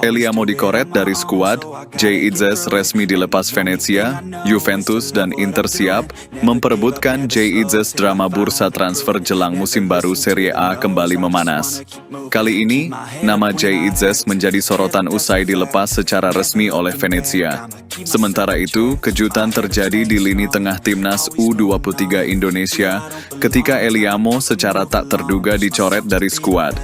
Elia dikoret dari skuad, Jay Itzes resmi dilepas Venezia, Juventus dan Inter siap memperebutkan Jay Itzes. Drama bursa transfer jelang musim baru Serie A kembali memanas. Kali ini, nama Jay Itzes menjadi sorotan usai dilepas secara resmi oleh Venezia. Sementara itu, kejutan terjadi di lini tengah timnas U23 Indonesia ketika Eliamo secara tak terduga dicoret dari skuad.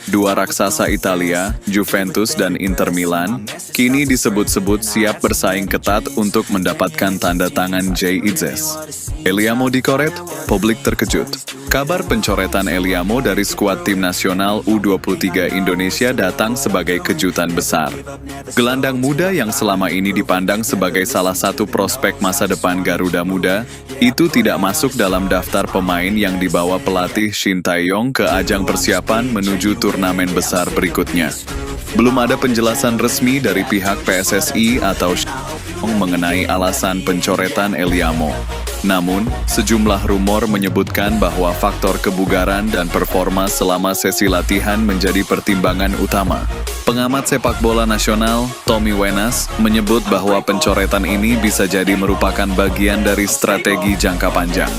Dua raksasa Italia, Juventus dan Inter Milan, kini disebut-sebut siap bersaing ketat untuk mendapatkan tanda tangan Jay Itzes. Eliamo dikoret, publik terkejut. Kabar pencoretan Eliamo dari skuad tim nasional U23 Indonesia datang sebagai kejutan besar. Gelandang muda yang selama ini dipandang sebagai salah satu prospek masa depan Garuda Muda, itu tidak masuk dalam daftar pemain yang dibawa pelatih Shin Tae-yong ke ajang persiapan menuju turnamen besar berikutnya. Belum ada penjelasan resmi dari pihak PSSI atau mengenai alasan pencoretan Eliamo. Namun, sejumlah rumor menyebutkan bahwa faktor kebugaran dan performa selama sesi latihan menjadi pertimbangan utama. Pengamat sepak bola nasional, Tommy Wenas, menyebut bahwa pencoretan ini bisa jadi merupakan bagian dari strategi jangka panjang.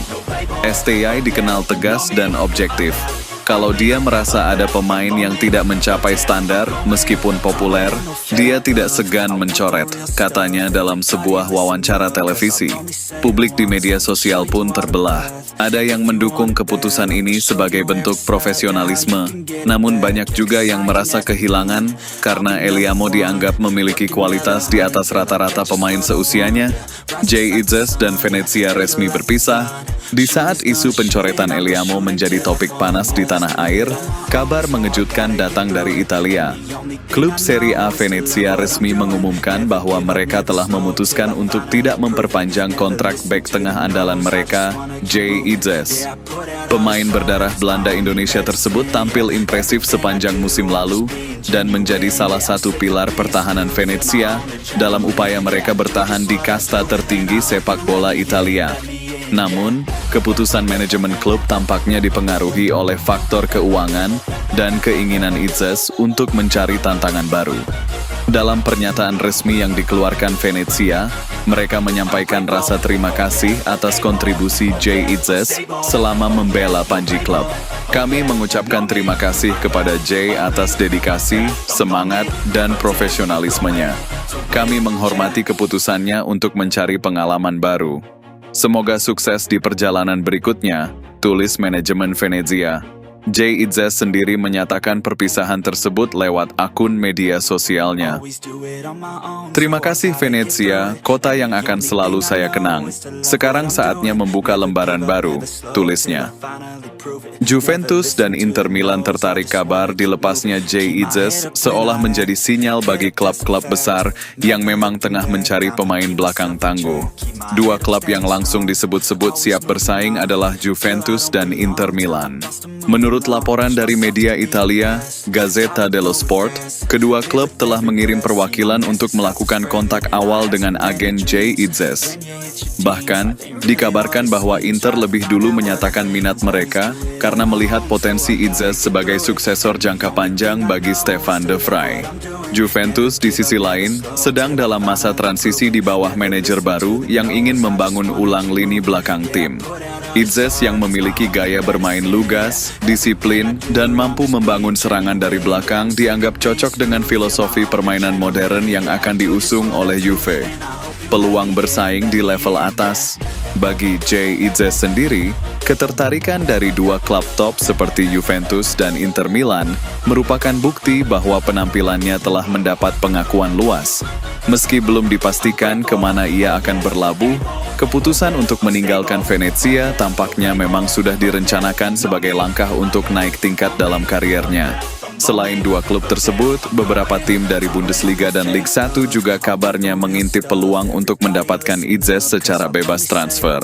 STI dikenal tegas dan objektif. Kalau dia merasa ada pemain yang tidak mencapai standar, meskipun populer, dia tidak segan mencoret, katanya dalam sebuah wawancara televisi. Publik di media sosial pun terbelah. Ada yang mendukung keputusan ini sebagai bentuk profesionalisme, namun banyak juga yang merasa kehilangan karena Eliamo dianggap memiliki kualitas di atas rata-rata pemain seusianya. Jay Itzes dan Venezia resmi berpisah. Di saat isu pencoretan Eliamo menjadi topik panas di tanah air, kabar mengejutkan datang dari Italia. Klub Serie A Venezia resmi mengumumkan bahwa mereka telah memutuskan untuk tidak memperpanjang kontrak bek tengah andalan mereka, Jay Itzes. Pemain berdarah Belanda Indonesia tersebut tampil impresif sepanjang musim lalu dan menjadi salah satu pilar pertahanan Venezia dalam upaya mereka bertahan di kasta tertinggi sepak bola Italia. Namun, keputusan manajemen klub tampaknya dipengaruhi oleh faktor keuangan dan keinginan Itzes untuk mencari tantangan baru. Dalam pernyataan resmi yang dikeluarkan Venezia, mereka menyampaikan rasa terima kasih atas kontribusi Jay Itzes selama membela Panji Club. Kami mengucapkan terima kasih kepada Jay atas dedikasi, semangat, dan profesionalismenya. Kami menghormati keputusannya untuk mencari pengalaman baru. Semoga sukses di perjalanan berikutnya, tulis manajemen Venezia. Jay Itzes sendiri menyatakan perpisahan tersebut lewat akun media sosialnya. Terima kasih Venezia, kota yang akan selalu saya kenang. Sekarang saatnya membuka lembaran baru, tulisnya. Juventus dan Inter Milan tertarik kabar dilepasnya Jay Itzes seolah menjadi sinyal bagi klub-klub besar yang memang tengah mencari pemain belakang tangguh. Dua klub yang langsung disebut-sebut siap bersaing adalah Juventus dan Inter Milan. Menurut laporan dari media Italia, Gazzetta dello Sport, kedua klub telah mengirim perwakilan untuk melakukan kontak awal dengan agen Jay Itzes. Bahkan, dikabarkan bahwa Inter lebih dulu menyatakan minat mereka karena melihat potensi Itzes sebagai suksesor jangka panjang bagi Stefan de Vrij. Juventus di sisi lain sedang dalam masa transisi di bawah manajer baru yang ingin membangun ulang lini belakang tim. Itzes yang memiliki gaya bermain lugas, disiplin, dan mampu membangun serangan dari belakang dianggap cocok dengan filosofi permainan modern yang akan diusung oleh Juve. Peluang bersaing di level atas. Bagi Jay Itzes sendiri, ketertarikan dari dua klub top seperti Juventus dan Inter Milan merupakan bukti bahwa penampilannya telah mendapat pengakuan luas. Meski belum dipastikan kemana ia akan berlabuh, keputusan untuk meninggalkan Venezia tampaknya memang sudah direncanakan sebagai langkah untuk naik tingkat dalam kariernya. Selain dua klub tersebut, beberapa tim dari Bundesliga dan Liga 1 juga kabarnya mengintip peluang untuk mendapatkan Itzes secara bebas transfer.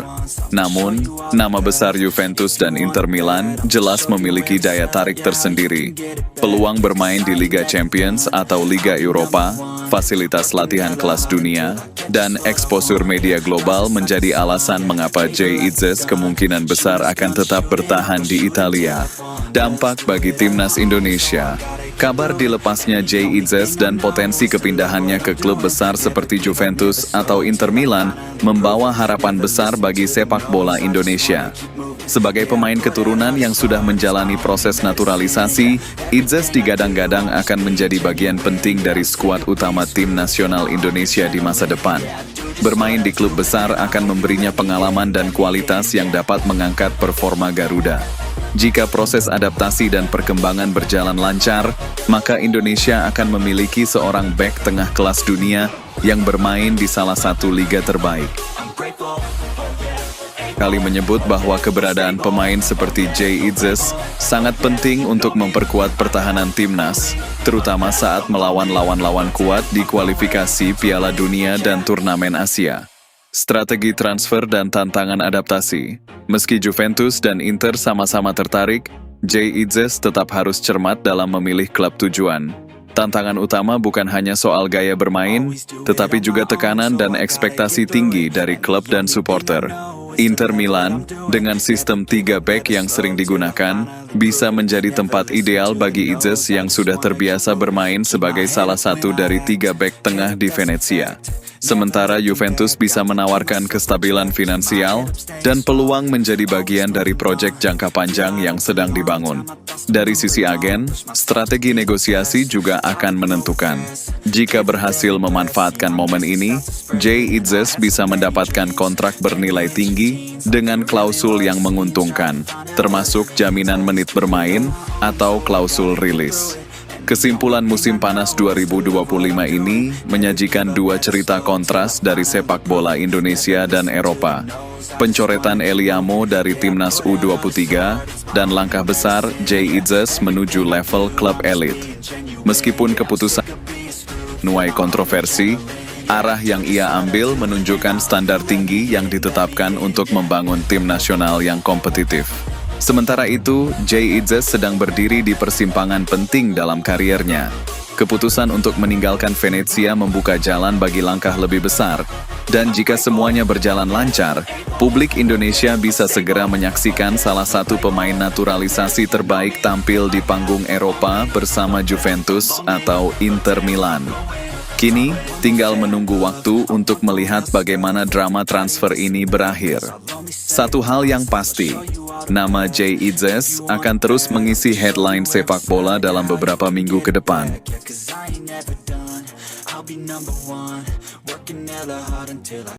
Namun, nama besar Juventus dan Inter Milan jelas memiliki daya tarik tersendiri. Peluang bermain di Liga Champions atau Liga Eropa, fasilitas latihan kelas dunia, dan eksposur media global menjadi alasan mengapa Jay Itzes kemungkinan besar akan tetap bertahan di Italia. Dampak bagi timnas Indonesia. Kabar dilepasnya Jay Itzes dan potensi kepindahannya ke klub besar seperti Juventus atau Inter Milan membawa harapan besar bagi sepak bola Indonesia. Sebagai pemain keturunan yang sudah menjalani proses naturalisasi, Itzes digadang-gadang akan menjadi bagian penting dari skuad utama tim nasional Indonesia di masa depan. Bermain di klub besar akan memberinya pengalaman dan kualitas yang dapat mengangkat performa Garuda. Jika proses adaptasi dan perkembangan berjalan lancar, maka Indonesia akan memiliki seorang bek tengah kelas dunia yang bermain di salah satu liga terbaik. Kali menyebut bahwa keberadaan pemain seperti Jay Itzes sangat penting untuk memperkuat pertahanan timnas, terutama saat melawan lawan-lawan kuat di kualifikasi Piala Dunia dan Turnamen Asia. Strategi transfer dan tantangan adaptasi. Meski Juventus dan Inter sama-sama tertarik, Jay Itzes tetap harus cermat dalam memilih klub tujuan. Tantangan utama bukan hanya soal gaya bermain, tetapi juga tekanan dan ekspektasi tinggi dari klub dan supporter. Inter Milan, dengan sistem 3 bek yang sering digunakan, bisa menjadi tempat ideal bagi Itzes yang sudah terbiasa bermain sebagai salah satu dari 3 bek tengah di Venezia. Sementara Juventus bisa menawarkan kestabilan finansial dan peluang menjadi bagian dari proyek jangka panjang yang sedang dibangun. Dari sisi agen, strategi negosiasi juga akan menentukan. Jika berhasil memanfaatkan momen ini, Jay Itzes bisa mendapatkan kontrak bernilai tinggi dengan klausul yang menguntungkan, termasuk jaminan menit bermain atau klausul rilis. Kesimpulan musim panas 2025 ini menyajikan 2 cerita kontras dari sepak bola Indonesia dan Eropa. Pencoretan Eliamo dari Timnas U23 dan langkah besar Jay Itzes menuju level klub elit. Meskipun keputusan menuai kontroversi, arah yang ia ambil menunjukkan standar tinggi yang ditetapkan untuk membangun tim nasional yang kompetitif. Sementara itu, Jay Itzes sedang berdiri di persimpangan penting dalam kariernya. Keputusan untuk meninggalkan Venezia membuka jalan bagi langkah lebih besar, dan jika semuanya berjalan lancar, publik Indonesia bisa segera menyaksikan salah satu pemain naturalisasi terbaik tampil di panggung Eropa bersama Juventus atau Inter Milan. Kini, tinggal menunggu waktu untuk melihat bagaimana drama transfer ini berakhir. Satu hal yang pasti, nama Jay Itzes akan terus mengisi headline sepak bola dalam beberapa minggu ke depan.